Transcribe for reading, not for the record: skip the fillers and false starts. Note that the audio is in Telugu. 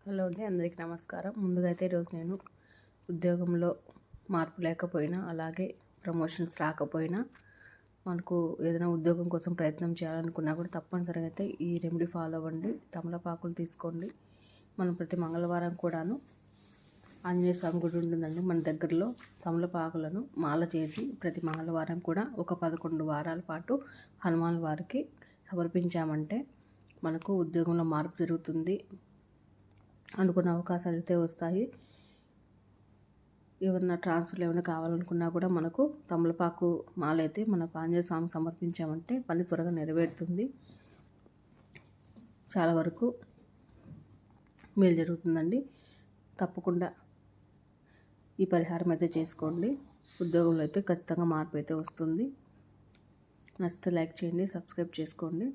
హలో అండి, అందరికీ నమస్కారం. ముందుగా అయితే ఈరోజు నేను ఉద్యోగంలో మార్పు లేకపోయినా, అలాగే ప్రమోషన్స్ రాకపోయినా, మనకు ఏదైనా ఉద్యోగం కోసం ప్రయత్నం చేయాలనుకున్నా కూడా తప్పనిసరిగా అయితే ఈ రెమెడీ ఫాలో అవ్వండి. తమలపాకులు తీసుకోండి. మనం ప్రతి మంగళవారం కూడాను ఆంజనేయ స్వామి గుడి ఉంటుందండి మన దగ్గరలో. తమలపాకులను మాల చేసి ప్రతి మంగళవారం కూడా ఒక 11 వారాల పాటు హనుమాన్ వారికి సమర్పించామంటే మనకు ఉద్యోగంలో మార్పు జరుగుతుంది. అనుకున్న అవకాశాలు అయితే వస్తాయి. ఏమన్నా ట్రాన్స్ఫర్లు ఏమైనా కావాలనుకున్నా కూడా మనకు తమలపాకు మాల అయితే మనకు ఆంజనేయ స్వామి సమర్పించామంటే పని త్వరగా నెరవేరుతుంది. చాలా వరకు మేలు జరుగుతుందండి. తప్పకుండా ఈ పరిహారం అయితే చేసుకోండి. ఉద్యోగంలో అయితే ఖచ్చితంగా మార్పు అయితే వస్తుంది. నచ్చితే లైక్ చేయండి, సబ్స్క్రైబ్ చేసుకోండి.